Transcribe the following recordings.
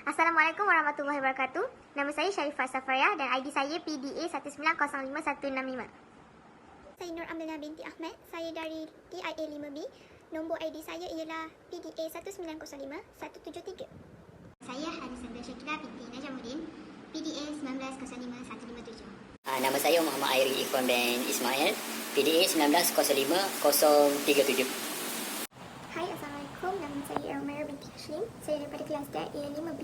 Assalamualaikum warahmatullahi wabarakatuh. Nama saya Sharifah Safaria dan ID saya PDA 1905165. Saya Nur Amdana binti Ahmad. Saya dari TIA 5B. Nombor ID saya ialah PDA 1905173. Saya Harisandra Syakira binti Najamuddin, PDA 1905157. Nama saya Muhammad Airi Ikhwan bin Ismail, PDA 1905037. Hai, Assalamualaikum. Nama saya Elmira binti Hashim. Saya daripada kelas TIA 5B.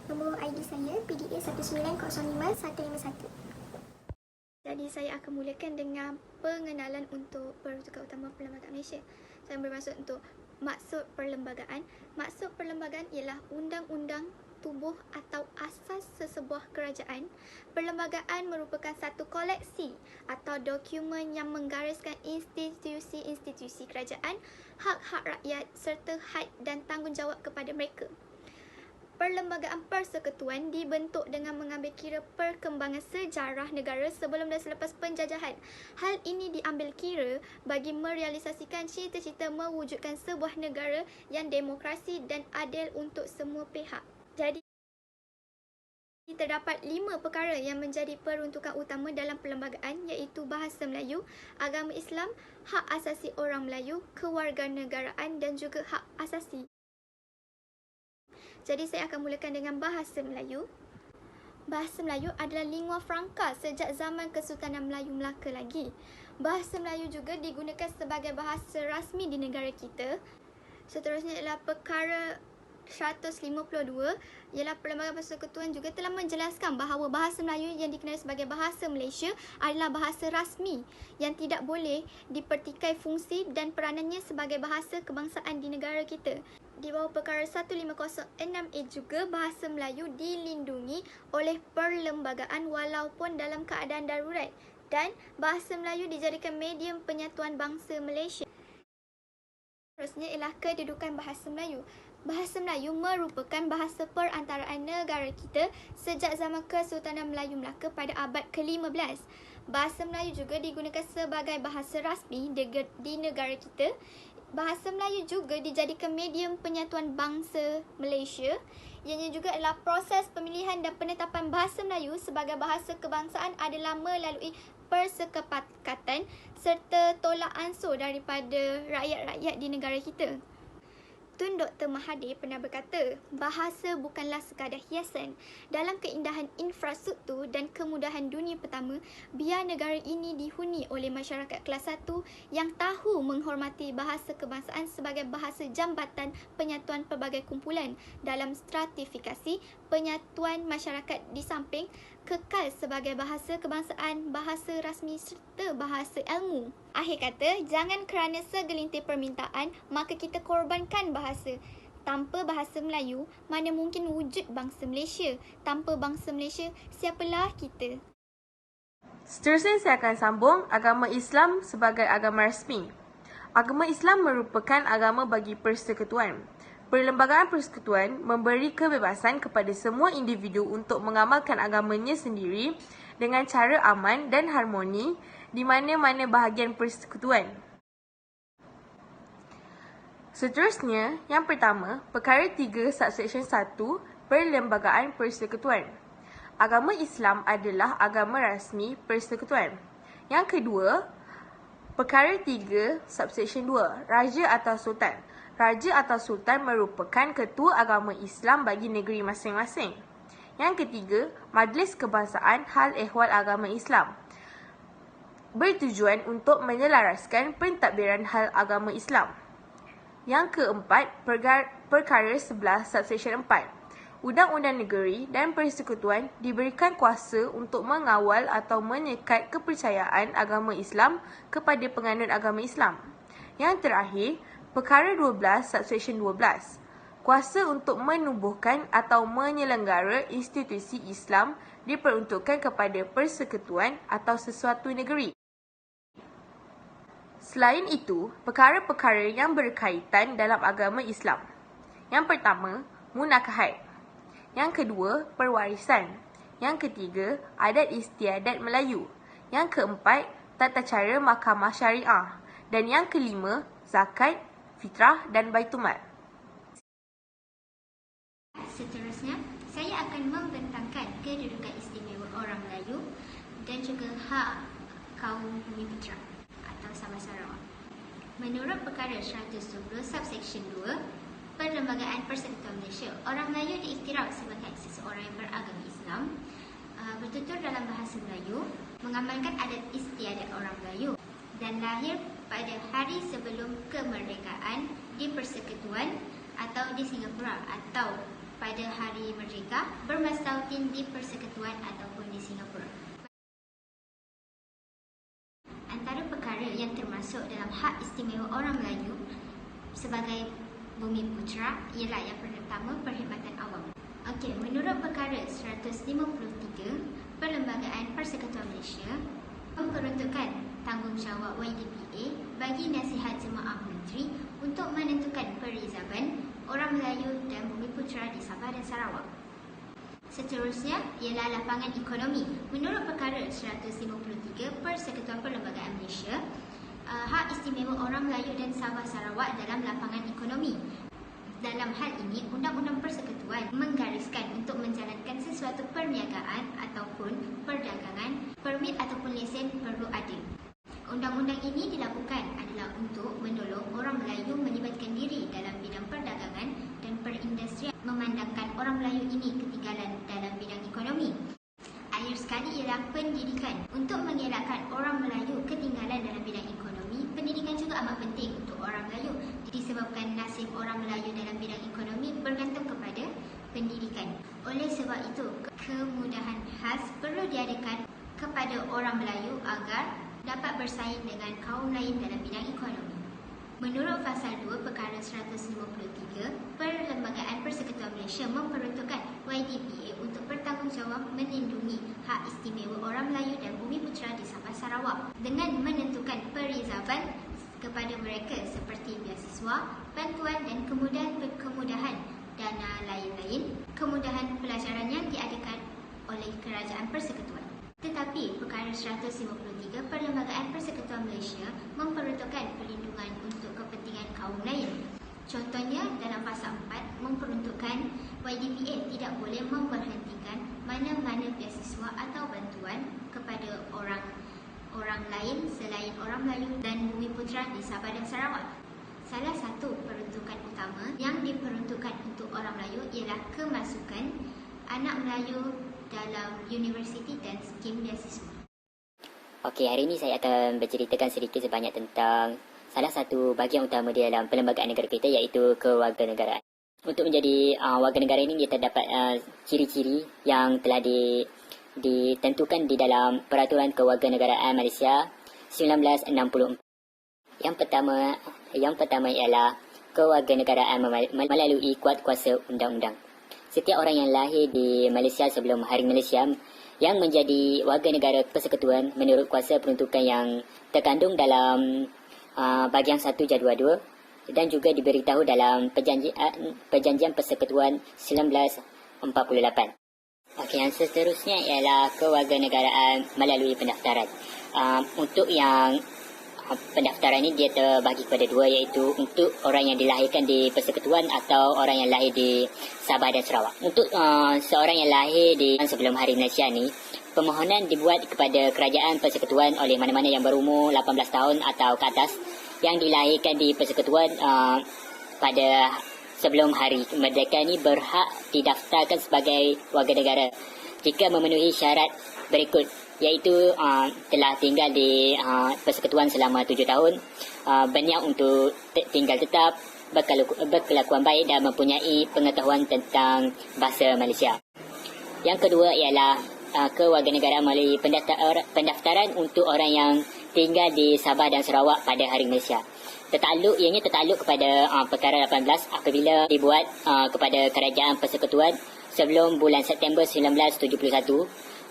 Nombor ID saya PDA 1905151. Jadi saya akan mulakan dengan pengenalan untuk Pertukas Utama Perlembagaan Malaysia. Saya bermaksud untuk maksud perlembagaan. Maksud perlembagaan ialah undang-undang tubuh atau asas sesebuah kerajaan. Perlembagaan merupakan satu koleksi atau dokumen yang menggariskan institusi-institusi kerajaan, hak-hak rakyat serta had dan tanggungjawab kepada mereka. Perlembagaan persekutuan dibentuk dengan mengambil kira perkembangan sejarah negara sebelum dan selepas penjajahan. Hal ini diambil kira bagi merealisasikan cita-cita mewujudkan sebuah negara yang demokrasi dan adil untuk semua pihak. Jadi, terdapat 5 perkara yang menjadi peruntukan utama dalam perlembagaan, iaitu bahasa Melayu, agama Islam, hak asasi orang Melayu, kewarganegaraan dan juga hak asasi. Jadi saya akan mulakan dengan bahasa Melayu. Bahasa Melayu adalah lingua franca sejak zaman Kesultanan Melayu Melaka lagi. Bahasa Melayu juga digunakan sebagai bahasa rasmi di negara kita. Seterusnya ialah perkara 152, ialah Perlembagaan Persekutuan juga telah menjelaskan bahawa bahasa Melayu yang dikenali sebagai bahasa Malaysia adalah bahasa rasmi yang tidak boleh dipertikai fungsi dan peranannya sebagai bahasa kebangsaan di negara kita. Di bawah perkara 1506A juga, bahasa Melayu dilindungi oleh perlembagaan walaupun dalam keadaan darurat, dan bahasa Melayu dijadikan medium penyatuan bangsa Malaysia. Seterusnya ialah kedudukan bahasa Melayu. Bahasa Melayu merupakan bahasa perantaraan negara kita sejak zaman Kesultanan Melayu Melaka pada abad ke-15. Bahasa Melayu juga digunakan sebagai bahasa rasmi di negara kita. Bahasa Melayu juga dijadikan medium penyatuan bangsa Malaysia. Ianya juga adalah proses pemilihan dan penetapan bahasa Melayu sebagai bahasa kebangsaan adalah melalui persekepakatan serta tolak ansur daripada rakyat-rakyat di negara kita. Tun Dr. Mahathir pernah berkata, bahasa bukanlah sekadar hiasan. Dalam keindahan infrastruktur dan kemudahan dunia pertama, biar negara ini dihuni oleh masyarakat kelas 1 yang tahu menghormati bahasa kebangsaan sebagai bahasa jambatan penyatuan pelbagai kumpulan dalam stratifikasi penyatuan masyarakat di samping kekal sebagai bahasa kebangsaan, bahasa rasmi serta bahasa ilmu. Akhir kata, jangan kerana segelintir permintaan, maka kita korbankan bahasa. Tanpa bahasa Melayu, mana mungkin wujud bangsa Malaysia? Tanpa bangsa Malaysia, siapalah kita? Seterusnya saya akan sambung agama Islam sebagai agama rasmi. Agama Islam merupakan agama bagi persekutuan. Perlembagaan persekutuan memberi kebebasan kepada semua individu untuk mengamalkan agamanya sendiri dengan cara aman dan harmoni di mana-mana bahagian persekutuan. Seterusnya, yang pertama, perkara 3 subsection 1, Perlembagaan Persekutuan. Agama Islam adalah agama rasmi persekutuan. Yang kedua, perkara 3 subsection 2, Raja atau Sultan. Raja atau Sultan merupakan ketua agama Islam bagi negeri masing-masing. Yang ketiga, Majlis Kebangsaan Hal Ehwal Agama Islam. Bertujuan untuk menyelaraskan pentadbiran hal agama Islam. Yang keempat, perkara 11 subsection 4. Undang-undang negeri dan persekutuan diberikan kuasa untuk mengawal atau menyekat kepercayaan agama Islam kepada penganut agama Islam. Yang terakhir, perkara 12 subsection 12. Kuasa untuk menubuhkan atau menyelenggara institusi Islam diperuntukkan kepada persekutuan atau sesuatu negeri. Selain itu, perkara-perkara yang berkaitan dalam agama Islam. Yang pertama, munakahat. Yang kedua, perwarisan. Yang ketiga, adat istiadat Melayu. Yang keempat, tata cara mahkamah syariah. Dan yang kelima, zakat, fitrah dan baitul mal. Seterusnya, Saya akan membentangkan kedudukan istimewa orang Melayu dan juga hak kaum Bumiputera atau Sabah Sarawak. Menurut perkara 110 subsection 2 Perlembagaan Persekutuan Malaysia, orang Melayu diiktiraf sebagai seseorang yang beragama Islam, bertutur dalam bahasa Melayu, mengamalkan adat istiadat orang Melayu dan lahir pada hari sebelum kemerdekaan di Persekutuan atau di Singapura, atau pada hari merdeka bermastautin di Persekutuan ataupun di Singapura. Antara perkara yang termasuk dalam hak istimewa orang Melayu sebagai Bumiputera ialah yang pertama, perkhidmatan awam. Okey, menurut perkara 153 Perlembagaan Persekutuan Malaysia memperuntukkan tanggungjawab YDPA bagi Nasihat Jemaah Menteri untuk menentukan perizaban orang Melayu dan Bumiputera di Sabah dan Sarawak. Seterusnya ialah lapangan ekonomi. Menurut perkara 153 Persekutuan Perlembagaan Malaysia, hak istimewa orang Melayu dan Sabah Sarawak dalam lapangan ekonomi. Dalam hal ini, Undang-Undang Persekutuan menggariskan untuk menjalankan sesuatu perniagaan ataupun perdagangan, permit ataupun lesen perlu ada. Undang-undang ini dilakukan adalah untuk menolong orang Melayu melibatkan diri dalam bidang perdagangan dan perindustrian, memandangkan orang Melayu ini ketinggalan dalam bidang ekonomi. Akhir sekali ialah pendidikan. Untuk mengelakkan orang Melayu ketinggalan dalam bidang ekonomi, pendidikan juga amat penting untuk orang Melayu disebabkan nasib orang Melayu dalam bidang ekonomi bergantung kepada pendidikan. Oleh sebab itu, kemudahan khas perlu diadakan kepada orang Melayu agar dapat bersaing dengan kaum lain dalam bidang ekonomi. Menurut Fasal 2 Perkara 153, Perlembagaan Persekutuan Malaysia memperuntukkan YDPA untuk bertanggungjawab melindungi hak istimewa orang Melayu dan Bumiputera di Sabah Sarawak dengan menentukan perizaban kepada mereka seperti beasiswa, bantuan dan kemudahan dana lain-lain, kemudahan pelajaran yang diadakan oleh Kerajaan Persekutuan. Tetapi perkara 153 Perlembagaan Persekutuan Malaysia memperuntukkan perlindungan untuk kepentingan kaum lain. Contohnya dalam Fasal 4 memperuntukkan YDPA tidak boleh memberhentikan mana-mana beasiswa atau bantuan kepada orang lain selain orang Melayu dan Bumiputera di Sabah dan Sarawak. Salah satu peruntukan utama yang diperuntukkan untuk orang Melayu ialah kemasukan anak Melayu dalam universiti dan skim beasiswa. Okey, hari ini saya akan berceritakan sedikit sebanyak tentang salah satu bahagian utama di dalam perlembagaan negara kita, iaitu kewarganegaraan. Untuk menjadi warga negara ini, dia terdapat ciri-ciri yang telah ditentukan di dalam Peraturan Kewarganegaraan Malaysia 1964. Yang pertama ialah kewarganegaraan melalui kuat kuasa undang-undang. Setiap orang yang lahir di Malaysia sebelum Hari Malaysia yang menjadi warga negara persekutuan menurut kuasa peruntukan yang terkandung dalam bahagian 1 jadual 2 dan juga diberitahu dalam Perjanjian Persekutuan 1948. Okey, yang seterusnya ialah kewarganegaraan melalui pendaftaran. Untuk yang pendaftaran ini dia terbahagi kepada dua, iaitu untuk orang yang dilahirkan di Persekutuan atau orang yang lahir di Sabah dan Sarawak. Untuk seorang yang lahir di sebelum Hari Malaysia ni, permohonan dibuat kepada Kerajaan Persekutuan oleh mana-mana yang berumur 18 tahun atau ke atas yang dilahirkan di Persekutuan pada sebelum Hari Merdeka ni berhak didaftarkan sebagai warga negara jika memenuhi syarat berikut, iaitu telah tinggal di Persekutuan selama 7 tahun, berniat untuk tinggal tetap, berkelakuan baik dan mempunyai pengetahuan tentang bahasa Malaysia. Yang kedua ialah kewarganegaraan melalui pendaftaran untuk orang yang tinggal di Sabah dan Sarawak pada Hari Malaysia. Ianya tertakluk kepada perkara 18 apabila dibuat kepada Kerajaan Persekutuan sebelum bulan September 1971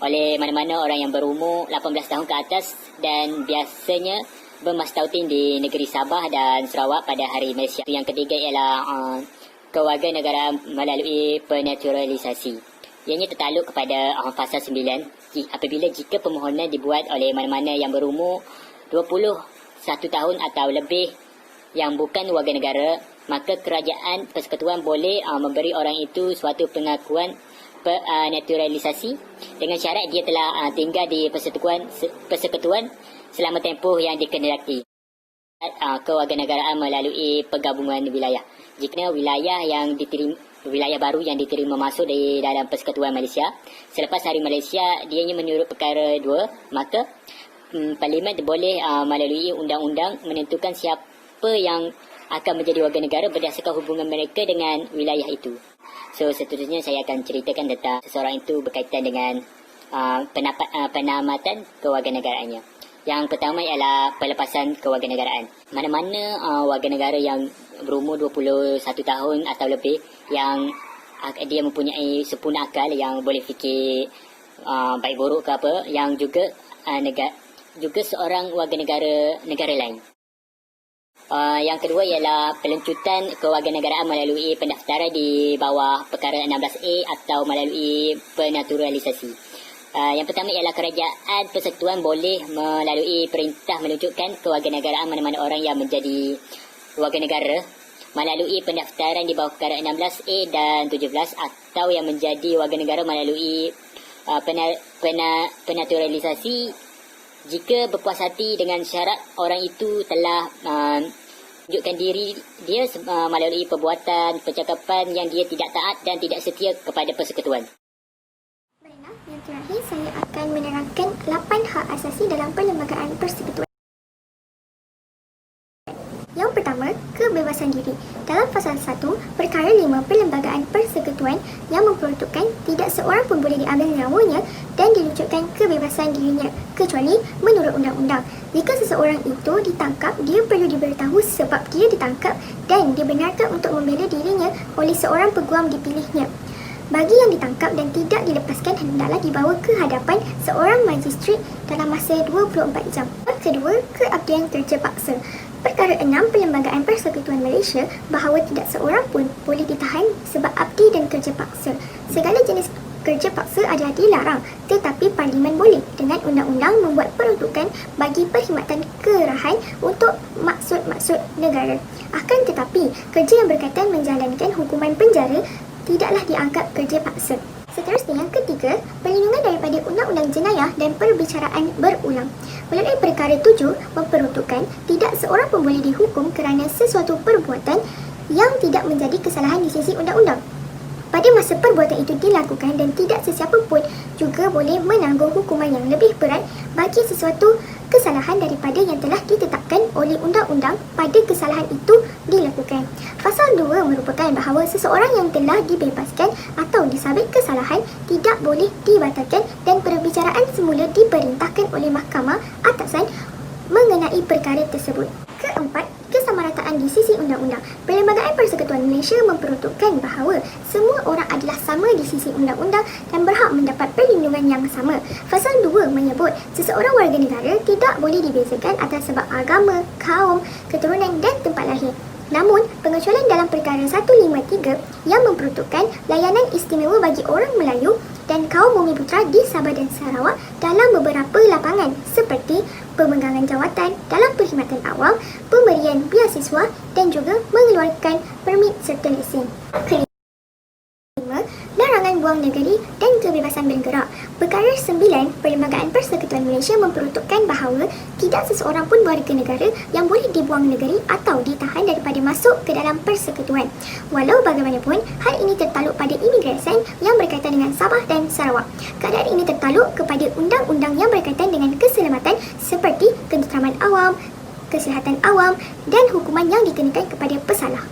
oleh mana-mana orang yang berumur 18 tahun ke atas dan biasanya bermastautin di negeri Sabah dan Sarawak pada Hari Malaysia. Yang ketiga ialah kewarganegaraan melalui penaturalisasi. Ianya tertakluk kepada Fasal 9 apabila jika permohonan dibuat oleh mana-mana yang berumur 21 tahun atau lebih yang bukan warga negara, maka Kerajaan Persekutuan boleh memberi orang itu suatu pengakuan naturalisasi dengan syarat dia telah tinggal di persekutuan selama tempoh yang dikehendaki. Kewarganegaraan melalui penggabungan wilayah. Jika wilayah baru yang diterima masuk di dalam Persekutuan Malaysia selepas Hari Malaysia dianya menurut perkara 2, maka Parlimen boleh melalui undang-undang menentukan siapa yang akan menjadi warga negara berdasarkan hubungan mereka dengan wilayah itu. So seterusnya saya akan ceritakan tentang seseorang itu berkaitan dengan penamatan kewarganegaraannya. Yang pertama ialah pelepasan kewarganegaraan. Mana-mana warga negara yang berumur 21 tahun atau lebih yang dia mempunyai sempurna akal yang boleh fikir baik buruk ke apa, yang juga juga seorang warga negara lain. Yang kedua ialah pelencutan kewarganegaraan melalui pendaftaran di bawah perkara 16A atau melalui penaturalisasi. Yang pertama ialah kerajaan persekutuan boleh melalui perintah menunjukkan kewarganegaraan mana-mana orang yang menjadi warga negara melalui pendaftaran di bawah perkara 16A dan 17 atau yang menjadi warga negara melalui penaturalisasi jika berpuas hati dengan syarat orang itu telah tunjukkan diri dia melalui perbuatan percakapan yang dia tidak taat dan tidak setia kepada persekutuan. Yang terakhir, saya akan menerangkan 8 hak asasi dalam perlembagaan persekutuan. Yang pertama, kebebasan diri. Dalam Fasal 1, Perkara 5 Perlembagaan Persekutuan yang memperuntukkan tidak seorang pun boleh diambil nyawanya dan dilucutkan kebebasan dirinya, kecuali menurut undang-undang. Jika seseorang itu ditangkap, dia perlu diberitahu sebab dia ditangkap dan dibenarkan untuk membela dirinya oleh seorang peguam dipilihnya. Bagi yang ditangkap dan tidak dilepaskan, hendaklah dibawa ke hadapan seorang magistrat dalam masa 24 jam. Yang kedua, keabdian kerja paksa. Perkara 6 Perlembagaan Persekutuan Malaysia bahawa tidak seorang pun boleh ditahan sebab abdi dan kerja paksa. Segala jenis kerja paksa adalah dilarang, tetapi Parlimen boleh dengan undang-undang membuat peruntukan bagi perkhidmatan kerahan untuk maksud-maksud negara. Akan tetapi, kerja yang berkaitan menjalankan hukuman penjara tidaklah dianggap kerja paksa. Seterusnya, yang ketiga, perlindungan daripada undang-undang jenayah dan perbicaraan berulang. Melalui perkara 7 memperuntukkan tidak seorang pun boleh dihukum kerana sesuatu perbuatan yang tidak menjadi kesalahan di sisi undang-undang. Pada masa perbuatan itu dilakukan dan tidak sesiapa pun juga boleh menanggung hukuman yang lebih berat bagi sesuatu kesalahan daripada yang telah ditetapkan oleh undang-undang pada kesalahan itu dilakukan. Pasal 2 merupakan bahawa seseorang yang telah dibebaskan atau disabit kesalahan tidak boleh dibatalkan dan perbicaraan semula diperintahkan oleh mahkamah atasan mengenai perkara tersebut. Keempat, kesamarataan di sisi undang-undang. Perlembagaan Persekutuan Malaysia memperuntukkan bahawa semua orang adalah sama di sisi undang-undang dan berhak mendapat perlindungan yang sama. Fasal 2 menyebut seseorang warga negara tidak boleh dibezakan atas sebab agama, kaum, keturunan dan tempat lahir. Namun, pengecualian dalam perkara 153 yang memperuntukkan layanan istimewa bagi orang Melayu dan kaum Bumiputra di Sabah dan Sarawak dalam beberapa lapangan seperti pemegangan jawatan dalam perkhidmatan awam, pemberian beasiswa dan juga mengeluarkan permit serta lesen. Kelima, larangan buang negeri dan kebebasan bergerak. Perkara 9 Perlembagaan Persekutuan Malaysia memperuntukkan bahawa tidak seseorang pun warga negara yang boleh dibuang negeri atau ditahan daripada masuk ke dalam persekutuan. Walau bagaimanapun, hal ini tertaluk pada imigresen yang berkaitan dengan Sabah dan Sarawak. Keadaan ini tertaluk kepada undang-undang yang berkaitan dengan keselamatan seperti ketenteraman awam, kesihatan awam dan hukuman yang dikenakan kepada pesalah.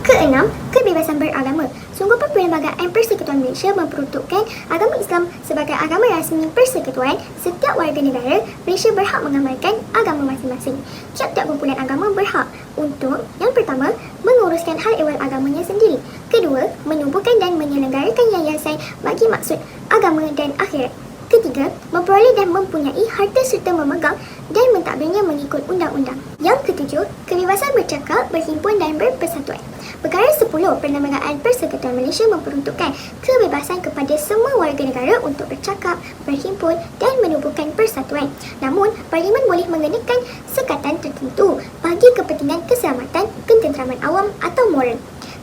Keenam, kebebasan beragama. Sungguhan Perlembagaan Persekutuan Malaysia memperuntukkan agama Islam sebagai agama rasmi persekutuan. Setiap warga negara Malaysia berhak mengamalkan agama masing-masing. Tiap-tiap kumpulan agama berhak untuk, yang pertama, menguruskan hal ehwal agamanya sendiri. Kedua, menubuhkan dan menyelenggarakan yayasan bagi maksud agama dan akhirat. Ketiga, memperoleh dan mempunyai harta serta memegang dan mentadbirnya mengikut undang-undang. Yang ketujuh, kebebasan bercakap, berhimpun dan berpersatuan. Perkara 10 Perlembagaan Persekutuan Malaysia memperuntukkan kebebasan kepada semua warga negara untuk bercakap, berhimpun dan menubuhkan persatuan. Namun, Parlimen boleh mengenakan sekatan tertentu bagi kepentingan keselamatan, ketenteraman awam atau moral.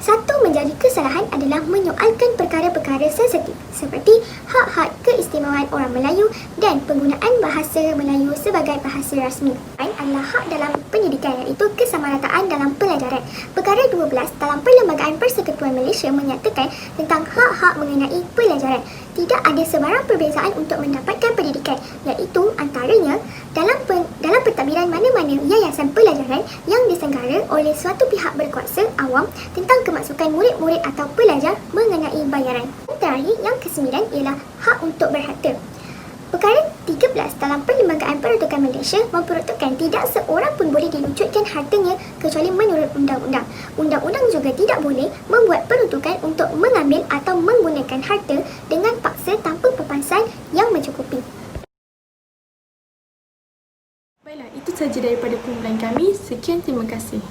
Satu menjadi kesalahan adalah menyoalkan perkara-perkara sensitif seperti hak-hak keistimewaan orang Melayu dan penggunaan bahasa Melayu sebagai bahasa rasmi. Lain adalah hak dalam pendidikan iaitu kesamarataan dalam pelajaran. Perkara 12 dalam Perlembagaan Persekutuan Malaysia menyatakan tentang hak-hak mengenai pelajaran. Tidak ada sebarang perbezaan untuk mendapatkan pendidikan iaitu antaranya dalam pentadbiran mana-mana yayasan pelajaran yang disenggara oleh suatu pihak berkuasa awam tentang kemasukan murid-murid atau pelajar mengenai bayaran. Terakhir, yang ke-9 ialah hak untuk berharta. Perkara 13 dalam Perlembagaan Peruntukan Malaysia memperuntukkan tidak seorang pun boleh dilucutkan hartanya kecuali menurut undang-undang. Undang-undang juga tidak boleh membuat peruntukan untuk mengambil atau menggunakan harta dengan paksa tanpa papasan yang mencukupi. Baiklah, itu sahaja daripada kumpulan kami. Sekian, terima kasih.